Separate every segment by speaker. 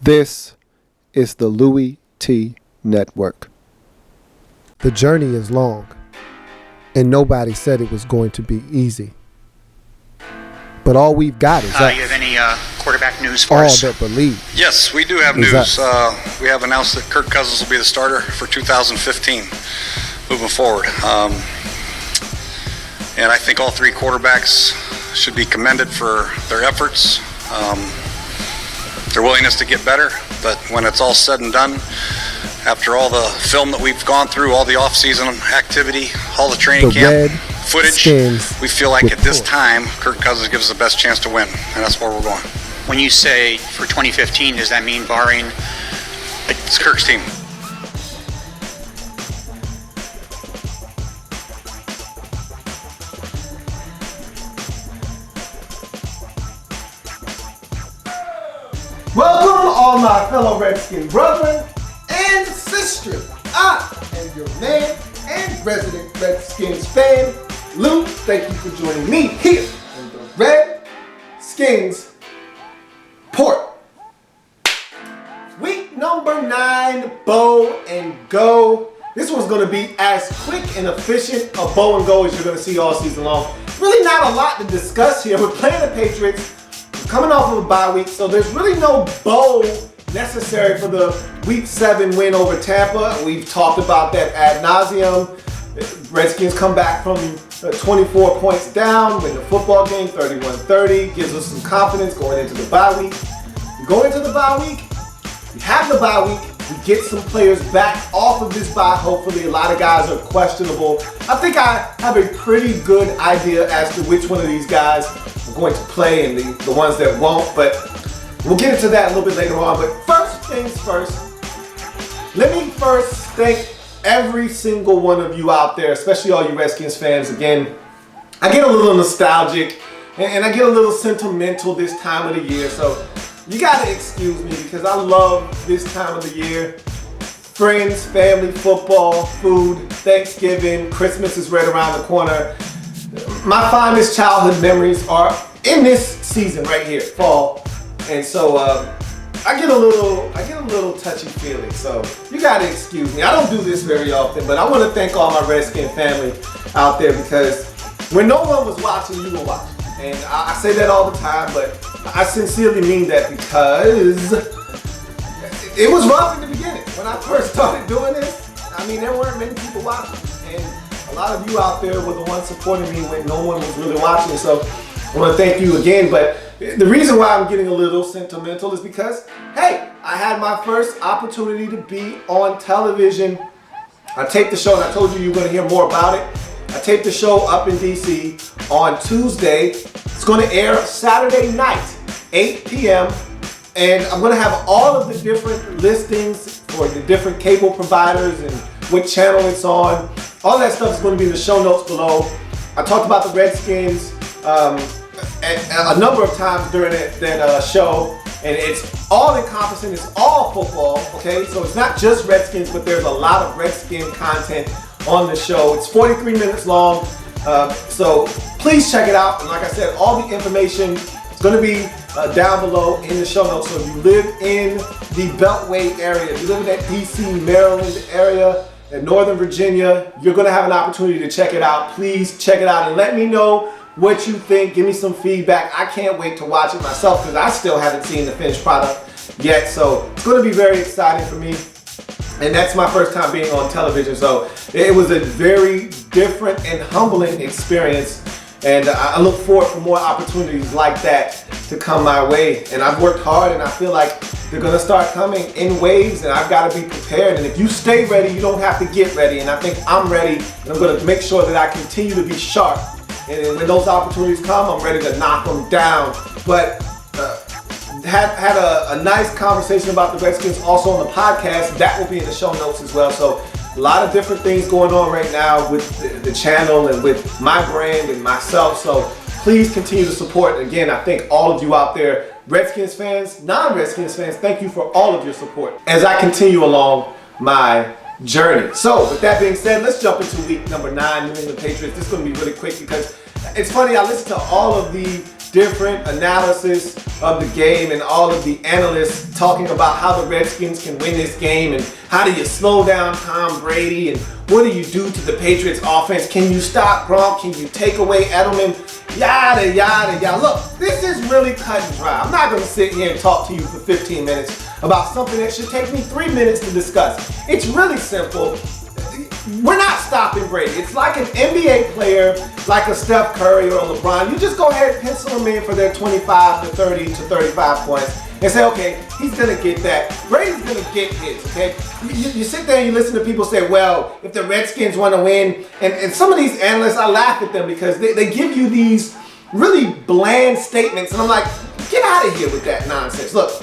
Speaker 1: This is the Louie T Network. The journey is long, and nobody said it was going to be easy. But all we've got is us.
Speaker 2: You have any quarterback news for us?
Speaker 1: All that believe.
Speaker 3: Yes, we do have news. We have announced that Kirk Cousins will be the starter for 2015 moving forward. And I think all three quarterbacks should be commended for their efforts, their willingness to get better. But when it's all said and done, after all the film that we've gone through, all the off-season activity, all the training camp footage, we feel like at this time, Kirk Cousins gives us the best chance to win, and that's where we're going.
Speaker 2: When you say for 2015, does that mean barring
Speaker 3: It's Kirk's team.
Speaker 4: Welcome, all my fellow Redskins brethren and sisters. I am your man and resident Redskins fan, Lou. Thank you for joining me here in the Redskins Report. Week number 9, bow and go. This one's going to be as quick and efficient a bow and go as you're going to see all season long. Really not a lot to discuss here. We're playing the Patriots. Coming off of a bye week, so there's really no bow necessary for the Week 7 win over Tampa. We've talked about that ad nauseum. Redskins come back from 24 points down, win the football game 31-30, gives us some confidence going into the bye week. We go into the bye week, we have the bye week, we get some players back off of this bye. Hopefully, a lot of guys are questionable. I think I have a pretty good idea as to which one of these guys going to play and the ones that won't, but we'll get into that a little bit later on. But first things first, let me first thank every single one of you out there, especially all you Redskins fans. Again, I get a little nostalgic and I get a little sentimental this time of the year, so you gotta excuse me because I love this time of the year. Friends, family, football, food, Thanksgiving, Christmas is right around the corner. My fondest childhood memories are in this season right here, fall, and so I get a little touchy feely. So you gotta excuse me. I don't do this very often, but I want to thank all my Redskin family out there because when no one was watching, you were watching, and I say that all the time, but I sincerely mean that because it was rough in the beginning when I first started doing this. I mean, there weren't many people watching, and a lot of you out there were the ones supporting me when no one was really watching, so I want to thank you again. But the reason why I'm getting a little sentimental is because, hey, I had my first opportunity to be on television. I taped the show, and I told you were going to hear more about it. I taped the show up in DC on Tuesday. It's going to air Saturday night, 8 p.m., and I'm going to have all of the different listings for the different cable providers and what channel it's on. All that stuff is going to be in the show notes below. I talked about the Redskins a number of times during that show, and it's all encompassing. It's all football, okay? So it's not just Redskins, but there's a lot of Redskin content on the show. It's 43 minutes long, so please check it out. And like I said, all the information is going to be down below in the show notes. So if you live in the Beltway area, if you live in that DC, Maryland area, in Northern Virginia, you're going to have an opportunity to check it out. Please check it out and let me know what you think. Give me some feedback. I can't wait to watch it myself because I still haven't seen the finished product yet. So it's going to be very exciting for me. And that's my first time being on television. So it was a very different and humbling experience. And I look forward for more opportunities like that to come my way. And I've worked hard, and I feel like they're going to start coming in waves, and I've got to be prepared. And if you stay ready, you don't have to get ready. And I think I'm ready, and I'm going to make sure that I continue to be sharp. And when those opportunities come, I'm ready to knock them down. But had a nice conversation about the Redskins also on the podcast. That will be in the show notes as well. So a lot of different things going on right now with the channel and with my brand and myself. So please continue to support. Again, I thank all of you out there, Redskins fans, non-Redskins fans. Thank you for all of your support as I continue along my journey. So with that being said, let's jump into week number 9, New England Patriots. This is going to be really quick because it's funny, I listen to all of the different analysis of the game and all of the analysts talking about how the Redskins can win this game and how do you slow down Tom Brady and what do you do to the Patriots offense? Can you stop Gronk? Can you take away Edelman? Yada, yada, yada. Look, this is really cut and dry. I'm not going to sit here and talk to you for 15 minutes about something that should take me 3 minutes to discuss. It's really simple. We're not stopping Brady. It's like an NBA player, like a Steph Curry or a LeBron. You just go ahead and pencil them in for their 25 to 30 to 35 points and say, okay, he's going to get that. Brady's going to get his, okay? You sit there and you listen to people say, well, if the Redskins want to win, and some of these analysts, I laugh at them because they give you these really bland statements, and I'm like, get out of here with that nonsense. Look,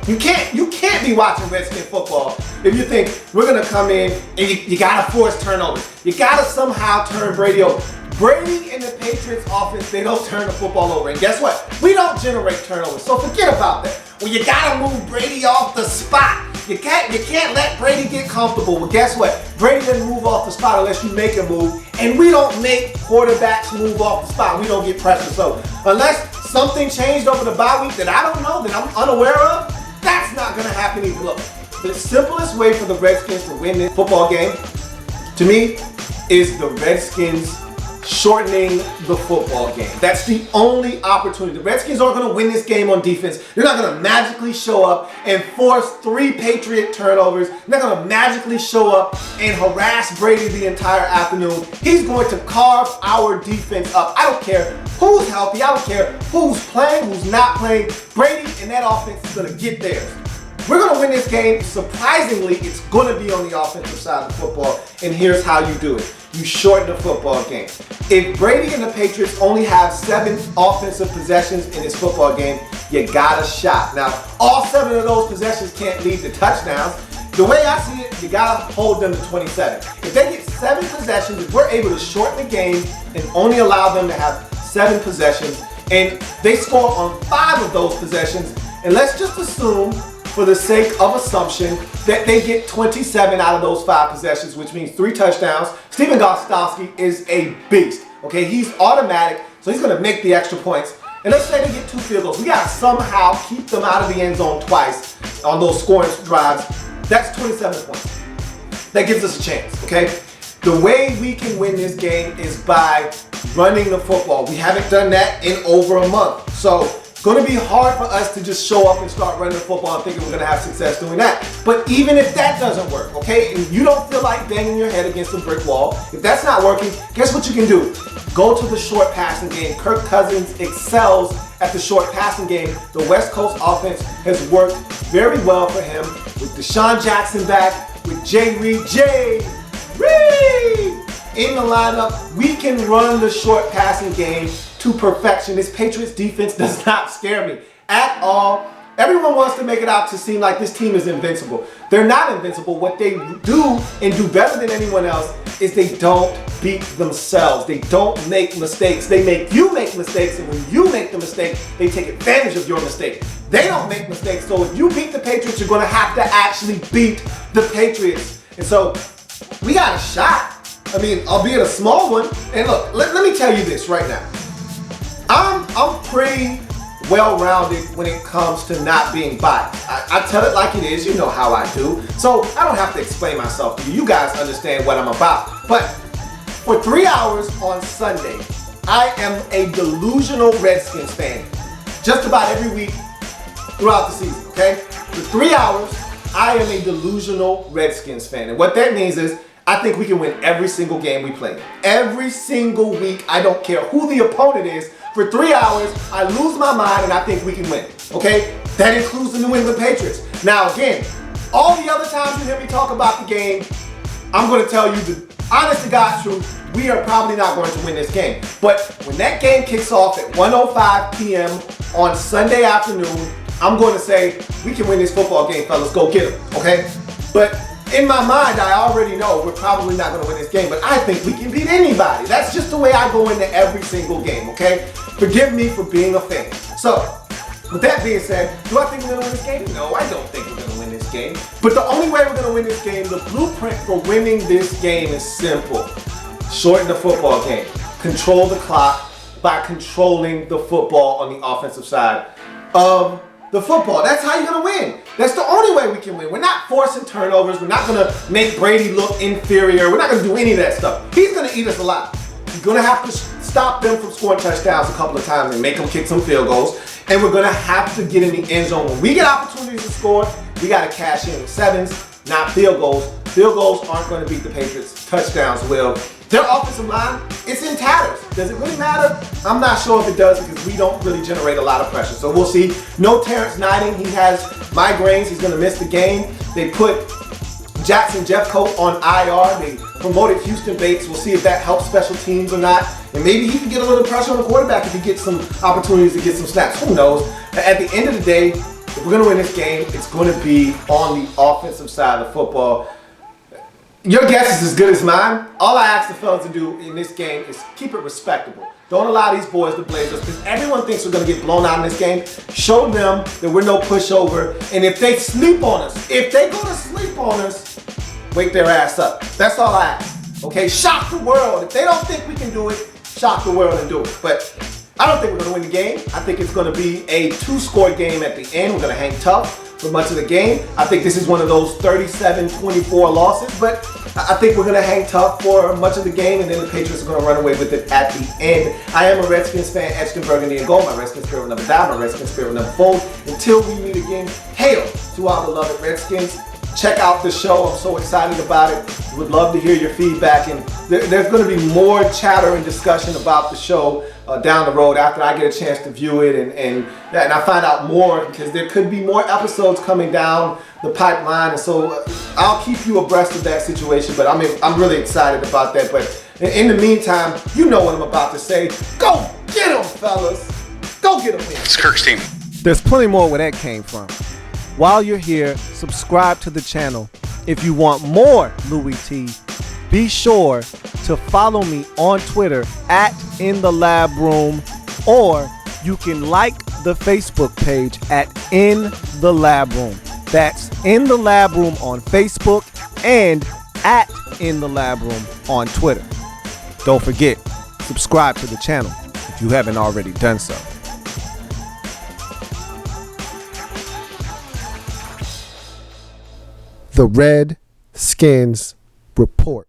Speaker 4: you can't be watching Redskin football if you think we're going to come in and you got to force turnovers. You got to somehow turn Brady over. Brady and the Patriots offense, they don't turn the football over. And guess what? We don't generate turnovers. So forget about that. Well, you got to move Brady off the spot. You can't let Brady get comfortable. Well, guess what? Brady doesn't move off the spot unless you make a move. And we don't make quarterbacks move off the spot. We don't get pressure. So unless something changed over the bye week that I don't know, that I'm unaware of, that's not going to happen either. Look, the simplest way for the Redskins to win this football game, to me, is the Redskins shortening the football game. That's the only opportunity. The Redskins aren't going to win this game on defense. They're not going to magically show up and force 3 Patriot turnovers. They're not going to magically show up and harass Brady the entire afternoon. He's going to carve our defense up. I don't care who's healthy. I don't care who's playing, who's not playing. Brady and that offense is going to get theirs. We're going to win this game. Surprisingly, it's going to be on the offensive side of the football, and here's how you do it. You shorten the football game. If Brady and the Patriots only have 7 offensive possessions in this football game, you got a shot. Now, all 7 of those possessions can't lead to touchdowns. The way I see it, you got to hold them to 27. If they get 7 possessions, if we're able to shorten the game and only allow them to have 7 possessions, and they score on 5 of those possessions, and let's just assume, for the sake of assumption, that they get 27 out of those 5 possessions, which means 3 touchdowns. Stephen Gostkowski is a beast, okay? He's automatic, so he's going to make the extra points. And let's say they get 2 field goals. We got to somehow keep them out of the end zone twice on those scoring drives. That's 27 points. That gives us a chance, okay? The way we can win this game is by running the football. We haven't done that in over a month. So going to be hard for us to just show up and start running the football and thinking we're going to have success doing that. But even if that doesn't work, okay, and you don't feel like banging your head against a brick wall, if that's not working, guess what you can do? Go to the short passing game. Kirk Cousins excels at the short passing game. The West Coast offense has worked very well for him with Deshaun Jackson back, with Jay Reed in the lineup. We can run the short passing game to perfection. This Patriots defense does not scare me at all. Everyone wants to make it out to seem like this team is invincible. They're not invincible. What they do and do better than anyone else is they don't beat themselves. They don't make mistakes. They make you make mistakes, and when you make the mistake, they take advantage of your mistake. They don't make mistakes, so if you beat the Patriots, you're going to have to actually beat the Patriots. And so we got a shot. I mean, albeit a small one. And look, let me tell you this right now. I'm pretty well-rounded when it comes to not being biased. I tell it like it is. You know how I do. So I don't have to explain myself to you. You guys understand what I'm about. But for 3 hours on Sunday, I am a delusional Redskins fan. Just about every week throughout the season, okay? For 3 hours, I am a delusional Redskins fan. And what that means is I think we can win every single game we play. Every single week, I don't care who the opponent is. For 3 hours, I lose my mind and I think we can win, okay? That includes the New England Patriots. Now again, all the other times you hear me talk about the game, I'm gonna tell you the honest to God truth, we are probably not going to win this game. But when that game kicks off at 1:05 p.m. on Sunday afternoon, I'm going to say, we can win this football game, fellas, go get them, okay? But in my mind, I already know we're probably not going to win this game, but I think we can beat anybody. That's just the way I go into every single game, okay? Forgive me for being a fan. So, with that being said, do I think we're going to win this game? No, I don't think we're going to win this game. But the only way we're going to win this game, the blueprint for winning this game is simple. Shorten the football game. Control the clock. by controlling the football on the offensive side of the football. That's how you're going to win. That's the only way we can win. We're not forcing turnovers. We're not going to make Brady look inferior. We're not going to do any of that stuff. He's going to eat us alive. He's going to have to stop them from scoring touchdowns a couple of times and make them kick some field goals. And we're going to have to get in the end zone. When we get opportunities to score, we got to cash in with sevens, not field goals. Field goals aren't going to beat the Patriots. Touchdowns will. Their offensive line, it's in tatters. Does it really matter? I'm not sure if it does because we don't really generate a lot of pressure. So we'll see. No Terrence Knighting. He has migraines. He's going to miss the game. They put Jackson Jeffcoat on IR. They promoted Houston Bates. We'll see if that helps special teams or not. And maybe he can get a little pressure on the quarterback if he gets some opportunities to get some snaps. Who knows? At the end of the day, if we're going to win this game, it's going to be on the offensive side of the football. Your guess is as good as mine. All I ask the fellas to do in this game is keep it respectable. Don't allow these boys to blaze us because everyone thinks we're going to get blown out in this game. Show them that we're no pushover. And if they sleep on us, if they go to sleep on us, wake their ass up. That's all I ask. Okay, shock the world. If they don't think we can do it, shock the world and do it. But I don't think we're going to win the game. I think it's going to be a 2-score game at the end. We're going to hang tough for much of the game. I think this is one of those 37-24 losses, but I think we're going to hang tough for much of the game, and then the Patriots are going to run away with it at the end. I am a Redskins fan, etched in burgundy and gold. My Redskins spirit will never die. My Redskins spirit will never fold. Until we meet again, hail to our beloved Redskins. Check out the show. I'm so excited about it. Would love to hear your feedback, and there's going to be more chatter and discussion about the show down the road after I get a chance to view it and I find out more, because there could be more episodes coming down the pipeline, and so I'll keep you abreast of that situation. But I'm really excited about that. But in the meantime, you know what I'm about to say. Go get them, fellas. Go get them.
Speaker 3: It's Kirk's team.
Speaker 1: There's plenty more where that came from. While you're here, subscribe to the channel. If you want more Louie T, be sure to follow me on Twitter at @InTheLabRoom, or you can like the Facebook page at In the Lab Room. That's In the Lab Room on Facebook and at In the Lab Room on Twitter. Don't forget, subscribe to the channel if you haven't already done so. The Redskins Report.